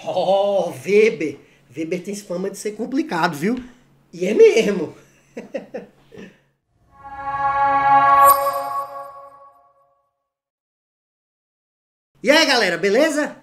Oh, Weber. Weber tem fama de ser complicado, viu? E é mesmo. E aí, galera, beleza?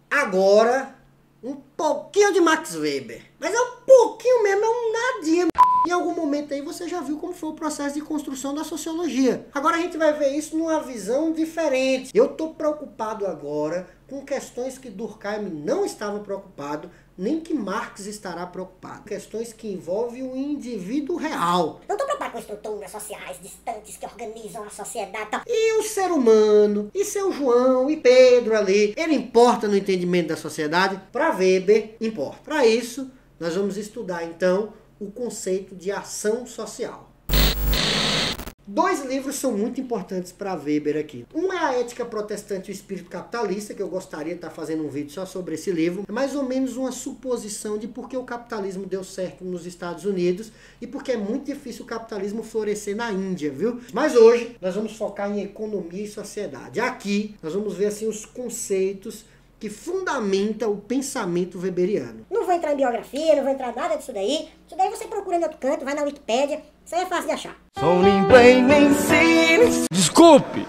Agora, um pouquinho de Max Weber. Mas é um pouquinho mesmo, é um nadinha. Em algum momento aí você já viu como foi o processo de construção da sociologia. Agora a gente vai ver isso numa visão diferente. Eu tô preocupado agora com questões que Durkheim não estava preocupado, nem que Marx estará preocupado. Questões que envolvem o indivíduo real. Não estou preocupado com estruturas sociais distantes que organizam a sociedade. Tá? E o ser humano, e seu João, e Pedro ali, ele importa no entendimento da sociedade? Para Weber, importa. Para isso, nós vamos estudar então o conceito de ação social. Dois livros são muito importantes para Weber aqui. Um é A Ética Protestante e o Espírito Capitalista, que eu gostaria de estar fazendo um vídeo só sobre esse livro. É mais ou menos uma suposição de por que o capitalismo deu certo nos Estados Unidos e porque é muito difícil o capitalismo florescer na Índia, viu? Mas hoje nós vamos focar em economia e sociedade. Aqui nós vamos ver assim os conceitos que fundamenta o pensamento weberiano. Não vou entrar em biografia, não vou entrar em nada disso daí. Isso daí você procura em outro canto, vai na Wikipédia. Isso aí é fácil de achar. Desculpe!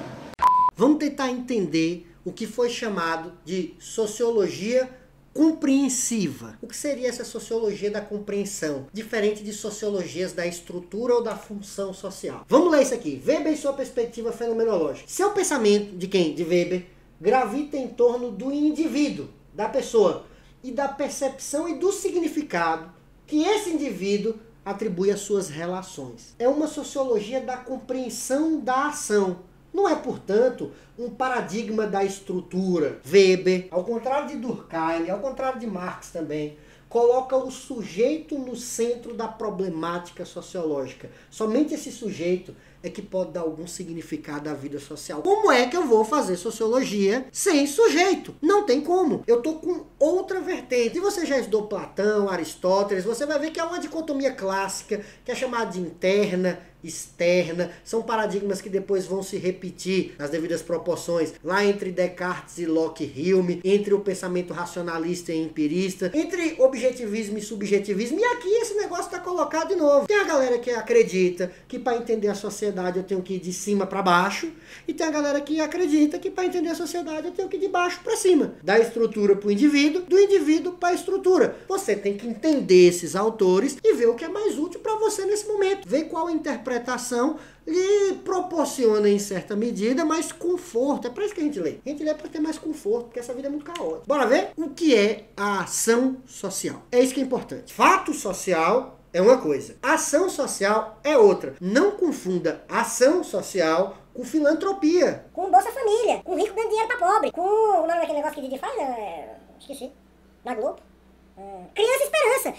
Vamos tentar entender o que foi chamado de sociologia compreensiva. O que seria essa sociologia da compreensão? Diferente de sociologias da estrutura ou da função social. Vamos ler isso aqui. Weber e sua perspectiva fenomenológica. Seu pensamento, de quem? De Weber, gravita em torno do indivíduo, da pessoa, e da percepção e do significado que esse indivíduo atribui às suas relações. É uma sociologia da compreensão da ação. Não é, portanto, um paradigma da estrutura. Weber, ao contrário de Durkheim, ao contrário de Marx também, coloca o sujeito no centro da problemática sociológica. Somente esse sujeito é que pode dar algum significado à vida social. Como é que eu vou fazer sociologia sem sujeito? Não tem como. Eu tô com outra vertente. Se você já estudou Platão, Aristóteles, você vai ver que é uma dicotomia clássica, que é chamada de interna, externa. São paradigmas que depois vão se repetir nas devidas proporções, lá entre Descartes e Locke e Hume, entre o pensamento racionalista e empirista, entre objetivismo e subjetivismo, e aqui esse negócio está colocado de novo. Tem a galera que acredita que para entender a sociedade eu tenho que ir de cima para baixo, e tem a galera que acredita que para entender a sociedade eu tenho que ir de baixo para cima, da estrutura para o indivíduo, do indivíduo para a estrutura. Você tem que entender esses autores e ver o que é mais útil para você nesse momento, ver qual interpretação lhe proporciona em certa medida mais conforto. É para isso que a gente lê. A gente lê para ter mais conforto, porque essa vida é muito caótica. Bora ver o que é a ação social. É isso que é importante. Fato social é uma coisa. Ação social é outra. Não confunda ação social com filantropia. Com Bolsa Família, com rico dando dinheiro pra pobre, com o nome daquele negócio que Didi faz, esqueci, na Globo. Criança Esperança.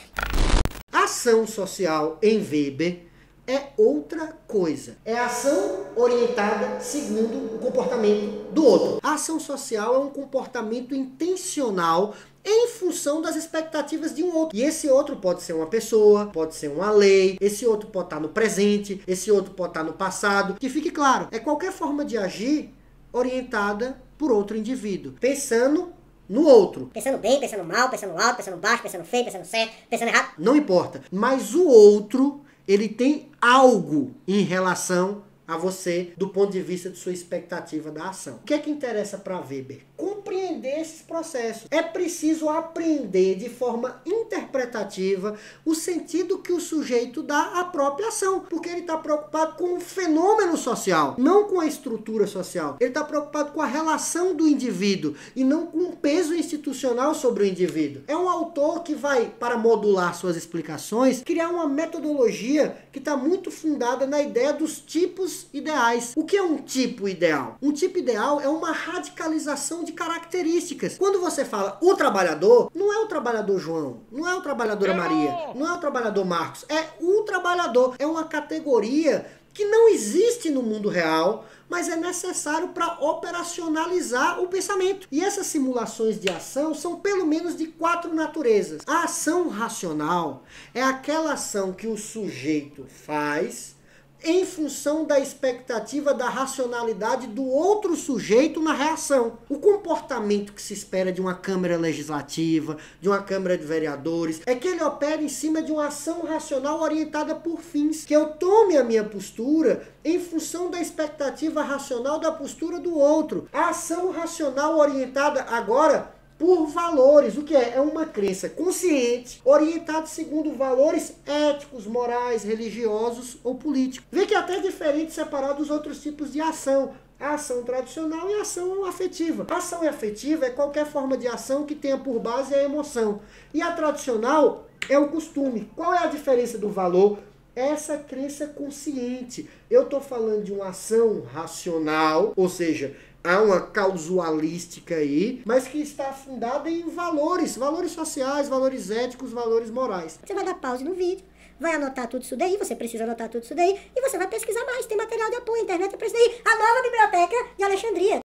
Ação social em Weber é outra coisa. É ação orientada segundo o comportamento do outro. A ação social é um comportamento intencional em função das expectativas de um outro. E esse outro pode ser uma pessoa, pode ser uma lei, esse outro pode estar no presente, esse outro pode estar no passado. Que fique claro, é qualquer forma de agir orientada por outro indivíduo, pensando no outro. Pensando bem, pensando mal, pensando alto, pensando baixo, pensando feio, pensando certo, pensando errado. Não importa. Mas o outro, ele tem algo em relação a você do ponto de vista de sua expectativa da ação. O que é que interessa para Weber? Compreender esses processos. É preciso aprender de forma interpretativa o sentido que o sujeito dá à própria ação, porque ele está preocupado com o fenômeno social, não com a estrutura social. Ele está preocupado com a relação do indivíduo e não com o peso institucional sobre o indivíduo. É um autor que vai, para modular suas explicações, criar uma metodologia que está muito fundada na ideia dos tipos ideais. O que é um tipo ideal? Um tipo ideal é uma radicalização de características. Quando você fala o trabalhador, não é o trabalhador João, não é o trabalhador Maria, não é o trabalhador Marcos, é o trabalhador. É uma categoria que não existe no mundo real, mas é necessário para operacionalizar o pensamento. E essas simulações de ação são pelo menos de 4 naturezas. A ação racional é aquela ação que o sujeito faz em função da expectativa da racionalidade do outro sujeito na reação. O comportamento que se espera de uma Câmara Legislativa, de uma Câmara de Vereadores, é que ele opera em cima de uma ação racional orientada por fins. Que eu tome a minha postura em função da expectativa racional da postura do outro. A ação racional orientada agora por valores. O que é? É uma crença consciente, orientada segundo valores éticos, morais, religiosos ou políticos. Vê que é até diferente separado dos outros tipos de ação. A ação tradicional e a ação afetiva. A ação afetiva é qualquer forma de ação que tenha por base a emoção. E a tradicional é o costume. Qual é a diferença do valor? Essa crença consciente. Eu estou falando de uma ação racional, ou seja, há uma causalística aí, mas que está fundada em valores sociais, valores éticos, valores morais. Você vai dar pause no vídeo, vai anotar tudo isso daí, você precisa anotar tudo isso daí, e você vai pesquisar mais, tem material de apoio, internet, é para isso daí, a nova biblioteca de Alexandria.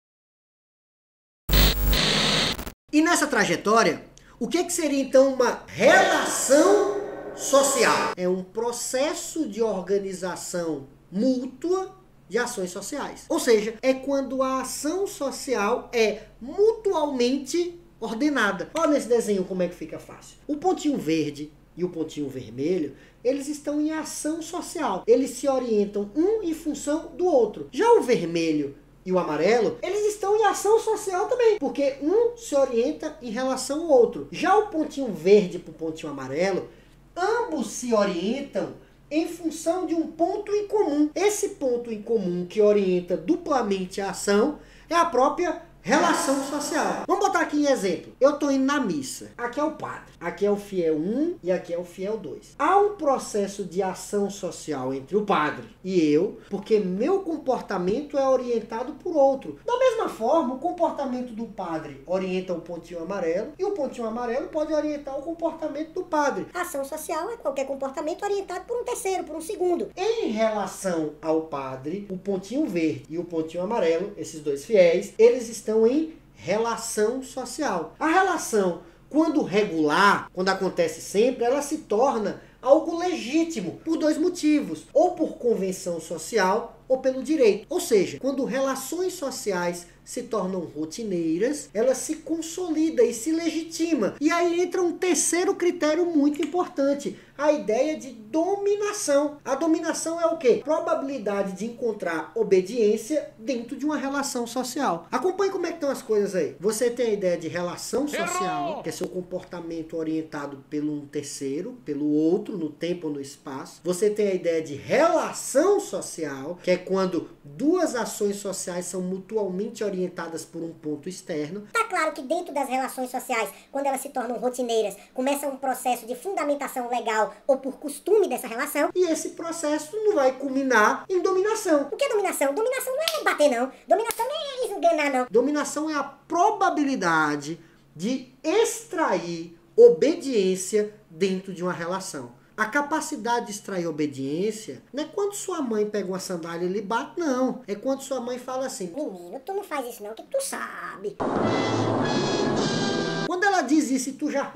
E nessa trajetória, o que seria então uma relação social? É um processo de organização mútua de ações sociais. Ou seja, é quando a ação social é mutualmente ordenada. Olha nesse desenho como é que fica fácil. O pontinho verde e o pontinho vermelho, eles estão em ação social. Eles se orientam um em função do outro. Já o vermelho e o amarelo, eles estão em ação social também, porque um se orienta em relação ao outro. Já o pontinho verde para o pontinho amarelo, ambos se orientam em função de um ponto em comum. Esse ponto em comum que orienta duplamente a ação é a própria relação social. Vamos botar aqui em exemplo. Eu estou indo na missa. Aqui é o padre. Aqui é o fiel 1 e aqui é o fiel 2. Há um processo de ação social entre o padre e eu, porque meu comportamento é orientado por outro. Da mesma forma, o comportamento do padre orienta o pontinho amarelo e o pontinho amarelo pode orientar o comportamento do padre. A ação social é qualquer comportamento orientado por um terceiro, por um segundo. Em relação ao padre, o pontinho verde e o pontinho amarelo, esses dois fiéis, eles estão em relação social. A relação, quando regular, quando acontece sempre, ela se torna algo legítimo por dois motivos, ou por convenção social ou pelo direito. Ou seja, quando relações sociais se tornam rotineiras, ela se consolida e se legitima. E aí entra um terceiro critério muito importante, a ideia de dominação. A dominação é o quê? Probabilidade de encontrar obediência dentro de uma relação social. Acompanhe como é que estão as coisas aí. Você tem a ideia de relação social, que é seu comportamento orientado pelo um terceiro, pelo outro, no tempo ou no espaço. Você tem a ideia de relação social, que é quando duas ações sociais são mutualmente orientadas por um ponto externo. Tá claro que dentro das relações sociais, quando elas se tornam rotineiras, começa um processo de fundamentação legal ou por costume dessa relação. E esse processo não vai culminar em dominação. O que é dominação? Dominação não é bater, não. Dominação não é esganar, não. Dominação é a probabilidade de extrair obediência dentro de uma relação. A capacidade de extrair obediência não é quando sua mãe pega uma sandália e lhe bate, não. É quando sua mãe fala assim: menino, tu não faz isso não, que tu sabe. Quando ela diz isso e tu já...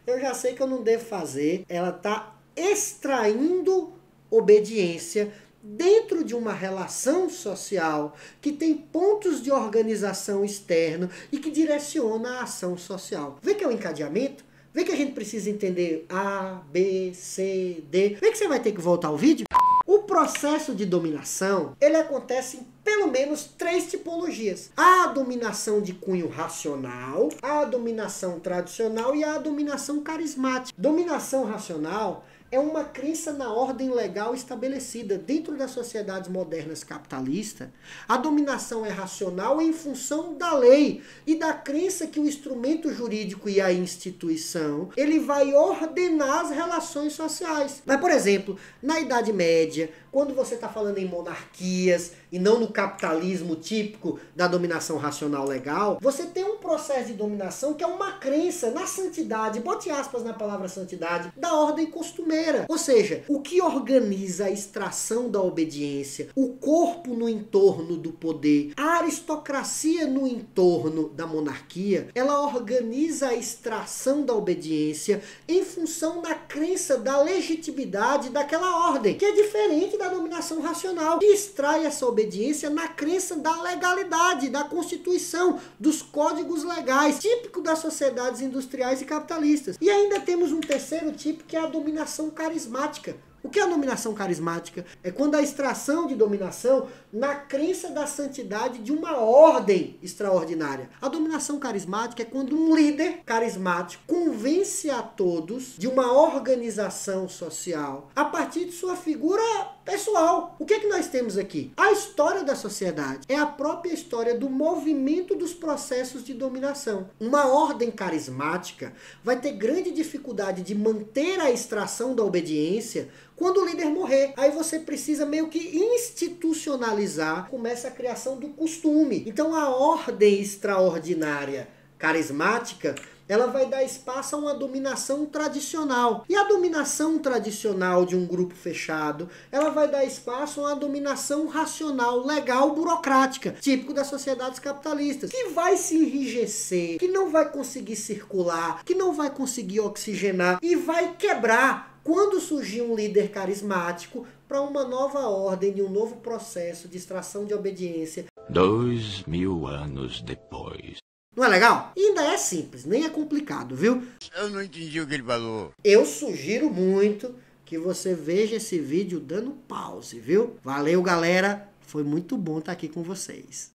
eu já sei que eu não devo fazer. Ela está extraindo obediência dentro de uma relação social que tem pontos de organização externo e que direciona a ação social. Vê que é o encadeamento? Vê que a gente precisa entender A, B, C, D. Vê que você vai ter que voltar ao vídeo. O processo de dominação, ele acontece em pelo menos 3 tipologias. Há a dominação de cunho racional, há a dominação tradicional e há a dominação carismática. Dominação racional é uma crença na ordem legal estabelecida. Dentro das sociedades modernas capitalistas, a dominação é racional em função da lei e da crença que o instrumento jurídico e a instituição, ele vai ordenar as relações sociais. Mas, por exemplo, na Idade Média, quando você está falando em monarquias e não no capitalismo típico da dominação racional legal, você tem um processo de dominação que é uma crença na santidade, bote aspas na palavra santidade, da ordem costumeira. Ou seja, o que organiza a extração da obediência, o corpo no entorno do poder, a aristocracia no entorno da monarquia, ela organiza a extração da obediência em função da crença da legitimidade daquela ordem, que é diferente da da dominação racional, que extrai essa obediência na crença da legalidade, da Constituição, dos códigos legais, típico das sociedades industriais e capitalistas. E ainda temos um terceiro tipo, que é a dominação carismática. O que é a dominação carismática? É quando a extração de dominação na crença da santidade de uma ordem extraordinária. A dominação carismática é quando um líder carismático convence a todos de uma organização social a partir de sua figura pessoal. O que é que nós temos aqui? A história da sociedade é a própria história do movimento dos processos de dominação. Uma ordem carismática vai ter grande dificuldade de manter a extração da obediência quando o líder morrer. Aí você precisa meio que institucionalizar, começa a criação do costume. Então a ordem extraordinária carismática, ela vai dar espaço a uma dominação tradicional. E a dominação tradicional de um grupo fechado, ela vai dar espaço a uma dominação racional, legal, burocrática, típico das sociedades capitalistas, que vai se enrijecer, que não vai conseguir circular, que não vai conseguir oxigenar e vai quebrar quando surgir um líder carismático para uma nova ordem e um novo processo de extração de obediência. 2000 anos depois. Não é legal? E ainda é simples, nem é complicado, viu? Eu não entendi o que ele falou. Eu sugiro muito que você veja esse vídeo dando pause, viu? Valeu, galera. Foi muito bom estar aqui com vocês.